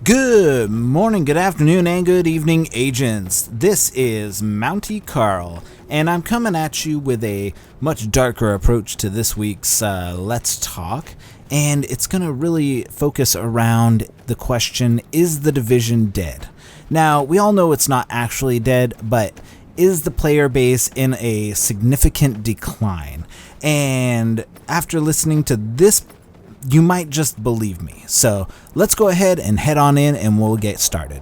Good morning, good afternoon, and good evening, agents. This is Mountie Carl, and I'm coming at you with a much darker approach to this week's Let's Talk, and it's going to really focus around the question, is the Division dead? Now, we all know it's not actually dead, but is the player base in a significant decline? And after listening to this, you might just believe me. So let's go ahead and head on in and we'll get started.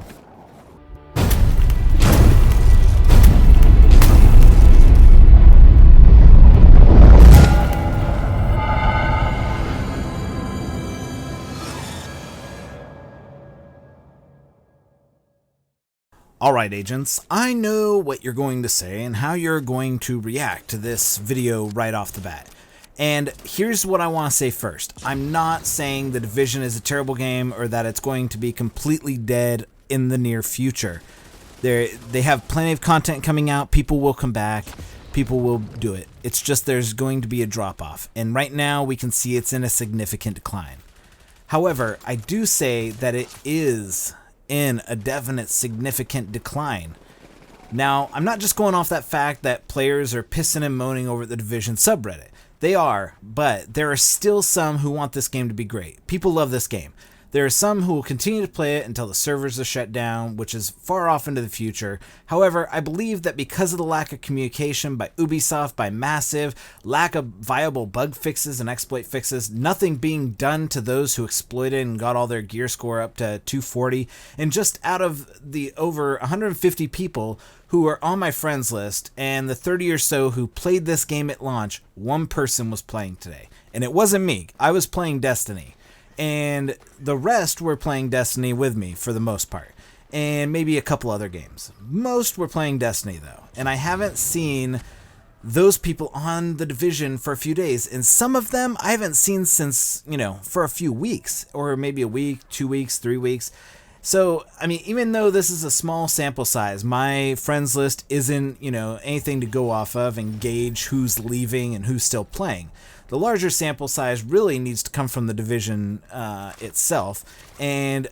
Alright, agents, I know what you're going to say and how you're going to react to this video right off the bat. And here's what I want to say first. I'm not saying The Division is a terrible game or that it's going to be completely dead in the near future. They have plenty of content coming out. People will come back. People will do it. It's just there's going to be a drop-off. And right now we can see it's in a significant decline. However, I do say that it is in a definite significant decline. Now, I'm not just going off that fact that players are pissing and moaning over the Division subreddit. They are, but there are still some who want this game to be great. People love this game. There are some who will continue to play it until the servers are shut down, which is far off into the future. However, I believe that because of the lack of communication by Ubisoft, by Massive, lack of viable bug fixes and exploit fixes, nothing being done to those who exploited and got all their gear score up to 240, and just out of the over 150 people who are on my friends list, and the 30 or so who played this game at launch, one person was playing today. And it wasn't me. I was playing Destiny. And the rest were playing Destiny with me for the most part. And maybe a couple other games. Most were playing Destiny though. And I haven't seen those people on the Division for a few days. And some of them I haven't seen since, for a few weeks. Or maybe a week, 2 weeks, 3 weeks. So, I mean, even though this is a small sample size, my friends list isn't, anything to go off of and gauge who's leaving and who's still playing. The larger sample size really needs to come from the Division itself. And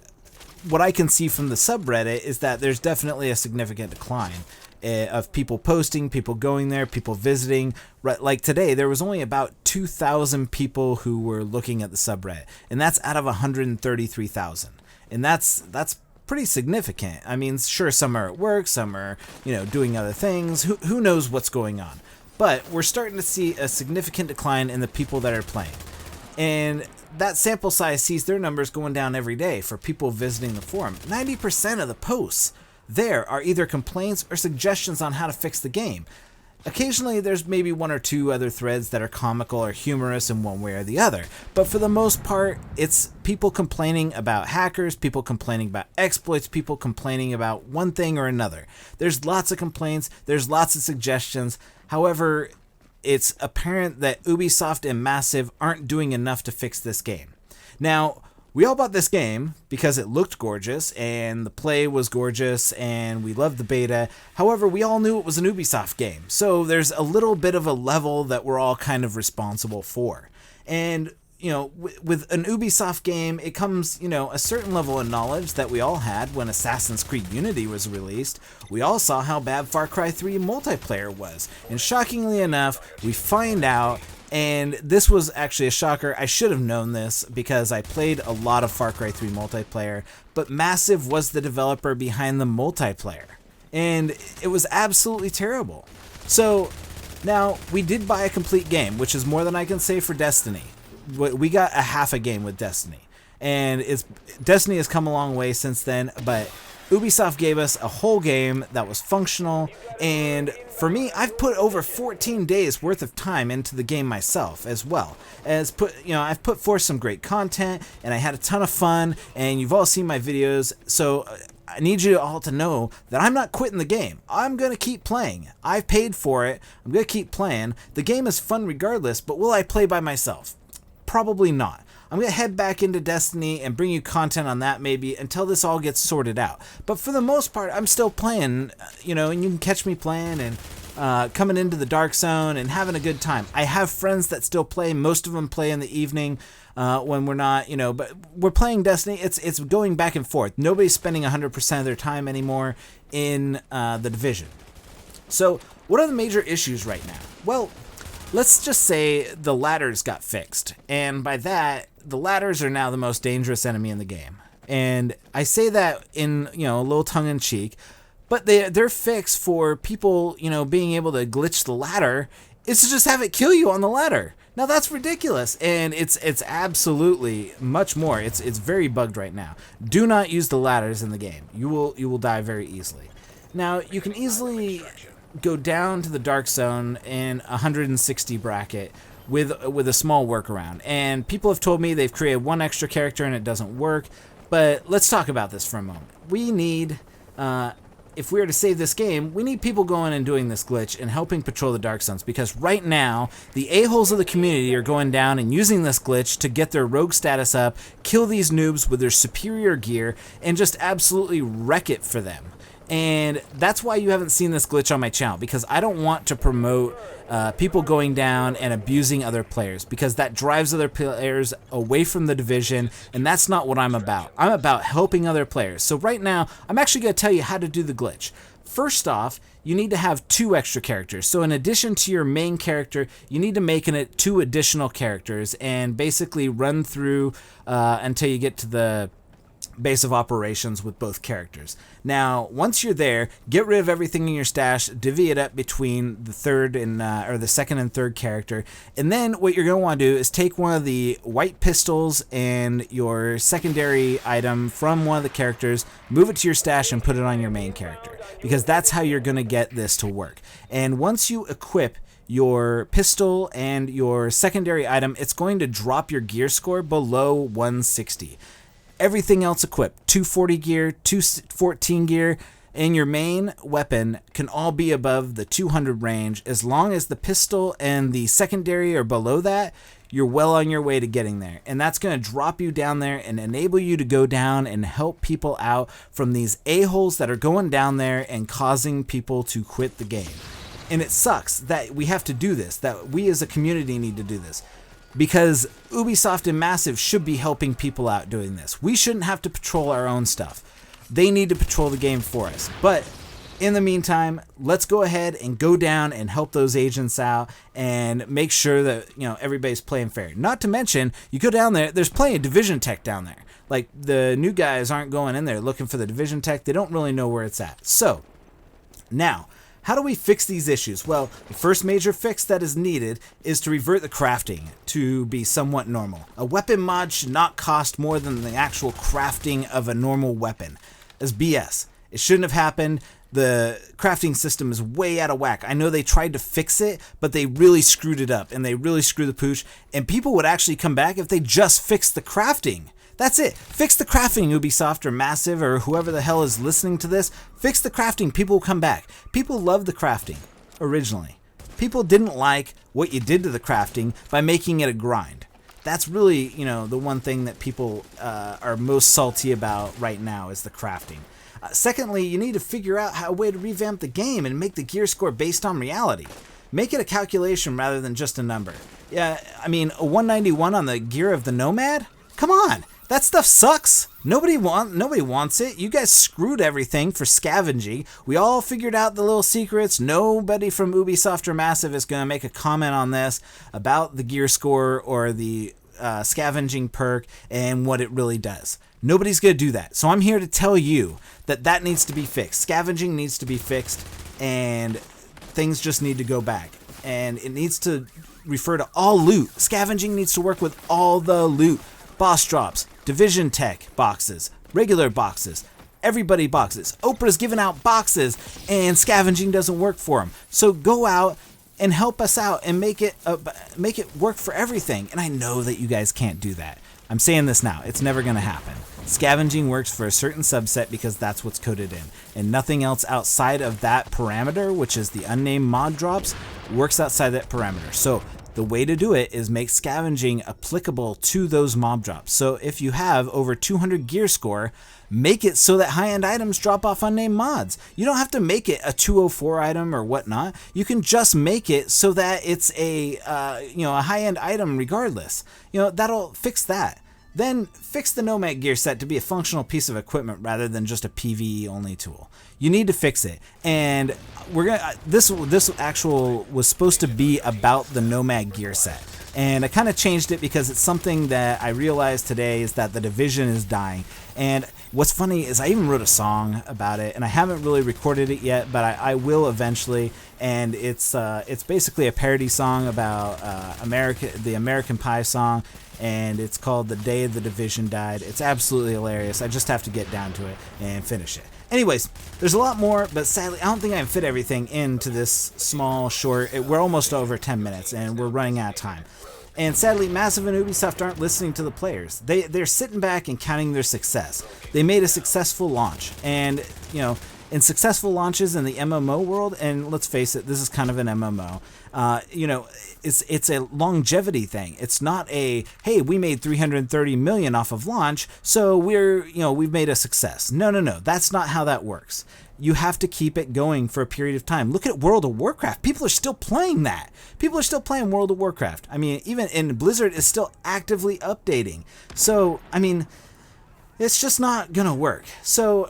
what I can see from the subreddit is that there's definitely a significant decline of people posting, people going there, people visiting. Like today, there was only about 2,000 people who were looking at the subreddit. And that's out of 133,000. And that's pretty significant. I mean, sure, some are at work, some are, doing other things. Who knows what's going on? But we're starting to see a significant decline in the people that are playing. And that sample size sees their numbers going down every day for people visiting the forum. 90% of the posts there are either complaints or suggestions on how to fix the game. Occasionally, there's maybe one or two other threads that are comical or humorous in one way or the other. But for the most part, it's people complaining about hackers, people complaining about exploits, people complaining about one thing or another. There's lots of complaints, there's lots of suggestions. However, it's apparent that Ubisoft and Massive aren't doing enough to fix this game. Now, we all bought this game because it looked gorgeous and the play was gorgeous and we loved the beta. However, we all knew it was an Ubisoft game. So there's a little bit of a level that we're all kind of responsible for. And, with an Ubisoft game, it comes, a certain level of knowledge that we all had when Assassin's Creed Unity was released. We all saw how bad Far Cry 3 multiplayer was. And shockingly enough, we find out. And this was actually a shocker. I should have known this because I played a lot of Far Cry 3 multiplayer, but Massive was the developer behind the multiplayer. And it was absolutely terrible. So now we did buy a complete game, which is more than I can say for Destiny. We got a half a game with Destiny. And Destiny has come a long way since then, but Ubisoft gave us a whole game that was functional, and for me, I've put over 14 days worth of time into the game myself as well. I've put forth some great content, and I had a ton of fun, and you've all seen my videos, so I need you all to know that I'm not quitting the game. I'm going to keep playing. I've paid for it. I'm going to keep playing. The game is fun regardless, but will I play by myself? Probably not. I'm going to head back into Destiny and bring you content on that maybe until this all gets sorted out. But for the most part, I'm still playing, and you can catch me playing, and coming into the dark zone and having a good time. I have friends that still play. Most of them play in the evening when we're not, but we're playing Destiny. It's going back and forth. Nobody's spending 100% of their time anymore in the Division. So what are the major issues right now? Well, let's just say the ladders got fixed. And by that, the ladders are now the most dangerous enemy in the game. And I say that in, a little tongue-in-cheek, but they're fixed for people, being able to glitch the ladder is to just have it kill you on the ladder. Now that's ridiculous, and it's absolutely much more. It's very bugged right now. Do not use the ladders in the game. You will die very easily. Now you can easily go down to the dark zone in 160 bracket with a small workaround. And people have told me they've created one extra character and it doesn't work. But let's talk about this for a moment. We need, if we are to save this game, we need people going and doing this glitch and helping patrol the dark zones, because right now the a-holes of the community are going down and using this glitch to get their rogue status up, kill these noobs with their superior gear, and just absolutely wreck it for them. And that's why you haven't seen this glitch on my channel, because I don't want to promote people going down and abusing other players, because that drives other players away from the Division, and that's not what I'm about. I'm about helping other players. So right now, I'm actually going to tell you how to do the glitch. First off, you need to have 2 extra characters. So in addition to your main character, you need to make it 2 additional characters and basically run through until you get to the base of operations with both characters. Now, once you're there, get rid of everything in your stash, divvy it up between the third and or the second and third character, and then what you're going to want to do is take one of the white pistols and your secondary item from one of the characters, move it to your stash, and put it on your main character, because that's how you're going to get this to work. And once you equip your pistol and your secondary item, it's going to drop your gear score below 160. Everything else equipped, 240 gear, 214 gear, and your main weapon can all be above the 200 range. As long as the pistol and the secondary are below that, you're well on your way to getting there. And that's going to drop you down there and enable you to go down and help people out from these a-holes that are going down there and causing people to quit the game. And it sucks that we have to do this, that we as a community need to do this, because Ubisoft and Massive should be helping people out doing this. We shouldn't have to patrol our own stuff. They need to patrol the game for us. But in the meantime, let's go ahead and go down and help those agents out and make sure that everybody's playing fair. Not to mention, you go down there, there's plenty of Division tech down there. Like, the new guys aren't going in there looking for the Division tech. They don't really know where it's at. So, now, how do we fix these issues? Well, the first major fix that is needed is to revert the crafting to be somewhat normal. A weapon mod should not cost more than the actual crafting of a normal weapon. That's BS. It shouldn't have happened. The crafting system is way out of whack. I know they tried to fix it, but they really screwed it up, and they really screwed the pooch, and people would actually come back if they just fixed the crafting. That's it. Fix the crafting, Ubisoft or Massive or whoever the hell is listening to this. Fix the crafting. People will come back. People loved the crafting originally. People didn't like what you did to the crafting by making it a grind. That's really, the one thing that people are most salty about right now is the crafting. Secondly, you need to figure out a way to revamp the game and make the gear score based on reality. Make it a calculation rather than just a number. Yeah, I mean, a 191 on the gear of the Nomad? Come on! That stuff sucks. Nobody wants it. You guys screwed everything for scavenging. We all figured out the little secrets. Nobody from Ubisoft or Massive is going to make a comment on this about the gear score or the scavenging perk and what it really does. Nobody's going to do that. So I'm here to tell you that needs to be fixed. Scavenging needs to be fixed, and things just need to go back. And it needs to refer to all loot. Scavenging needs to work with all the loot. Boss drops, Division tech boxes, regular boxes, everybody boxes. Oprah's giving out boxes, and scavenging doesn't work for them. So go out and help us out and make it work for everything. And I know that you guys can't do that. I'm saying this now. It's never going to happen. Scavenging works for a certain subset because that's what's coded in. And nothing else outside of that parameter, which is the unnamed mod drops, works outside that parameter. So The way to do it is make scavenging applicable to those mob drops. So if you have over 200 gear score, make it so that high-end items drop off unnamed mods. You don't have to make it a 204 item or whatnot. You can just make it so that it's a a high-end item regardless. That'll fix that. Then fix the Nomad gear set to be a functional piece of equipment rather than just a PvE only tool. You need to fix it. And this actual was supposed to be about the Nomad gear set. And I kind of changed it because it's something that I realized today is that the Division is dying. And what's funny is I even wrote a song about it, and I haven't really recorded it yet, but I will eventually. And it's basically a parody song about the American Pie song, and it's called "The Day the Division Died." It's absolutely hilarious. I just have to get down to it and finish it. Anyways, there's a lot more, but sadly, I don't think I can fit everything into this small, short. We're almost over 10 minutes, and we're running out of time. And sadly, Massive and Ubisoft aren't listening to the players. They're sitting back and counting their success. They made a successful launch, and in successful launches in the MMO world, and let's face it, this is kind of an MMO. It's a longevity thing. It's not a, hey, we made 330 million off of launch, so we've made a success. No, that's not how that works. You have to keep it going for a period of time. Look at World of Warcraft. People are still playing that. People are still playing World of Warcraft. I mean, even in Blizzard is still actively updating. So, I mean, it's just not gonna work. So,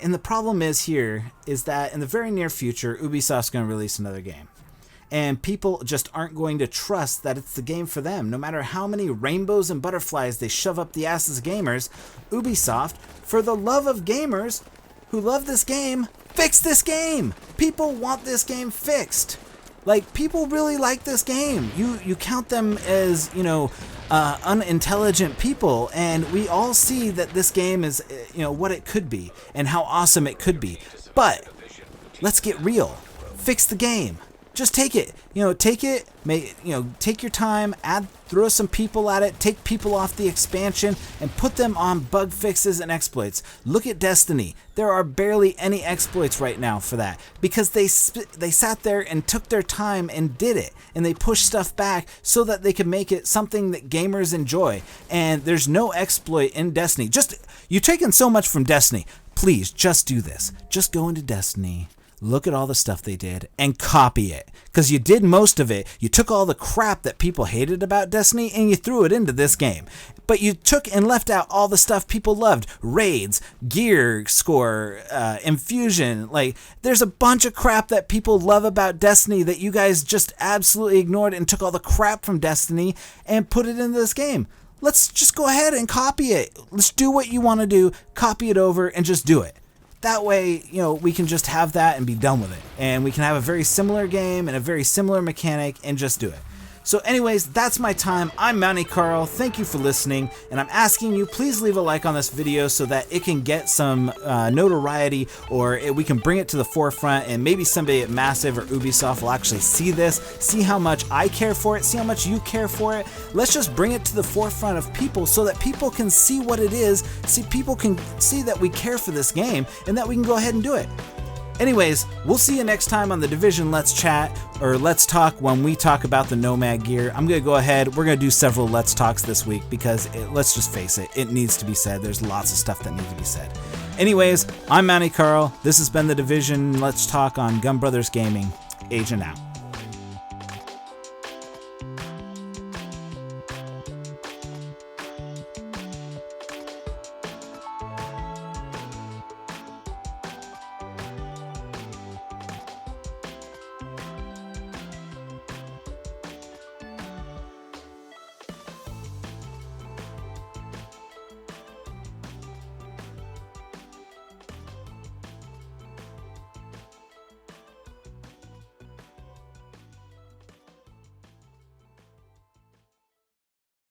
and the problem is that in the very near future, Ubisoft's gonna release another game. And people just aren't going to trust that it's the game for them. No matter how many rainbows and butterflies they shove up the asses of gamers, Ubisoft, for the love of gamers who love this game, fix this game. People want this game fixed. Like, people really like this game. You count them as, unintelligent people, and we all see that this game is, what it could be and how awesome it could be. But let's get real. Fix the game. Just take it. Take your time, throw some people at it, take people off the expansion, and put them on bug fixes and exploits. Look at Destiny. There are barely any exploits right now for that because they sat there and took their time and did it, and they pushed stuff back so that they could make it something that gamers enjoy. And there's no exploit in Destiny. You've taken so much from Destiny. Please, just do this. Just go into Destiny. Look at all the stuff they did and copy it. Because you did most of it. You took all the crap that people hated about Destiny and you threw it into this game. But you took and left out all the stuff people loved. Raids, gear score, infusion. There's a bunch of crap that people love about Destiny that you guys just absolutely ignored and took all the crap from Destiny and put it into this game. Let's just go ahead and copy it. Let's do what you want to do. Copy it over and just do it. That way, we can just have that and be done with it. And we can have a very similar game and a very similar mechanic and just do it. So anyways, that's my time. I'm Mounty Carl. Thank you for listening. And I'm asking you, please leave a like on this video so that it can get some notoriety, or we can bring it to the forefront, and maybe somebody at Massive or Ubisoft will actually see this, see how much I care for it, see how much you care for it. Let's just bring it to the forefront of people so that people can see what it is, people can see that we care for this game, and that we can go ahead and do it. Anyways, we'll see you next time on The Division Let's Chat, or Let's Talk, when we talk about the Nomad gear. I'm going to go ahead, we're going to do several Let's Talks this week because, let's just face it, it needs to be said. There's lots of stuff that needs to be said. Anyways, I'm Mounty Carl. This has been The Division Let's Talk on Gun Brothers Gaming. Agent out.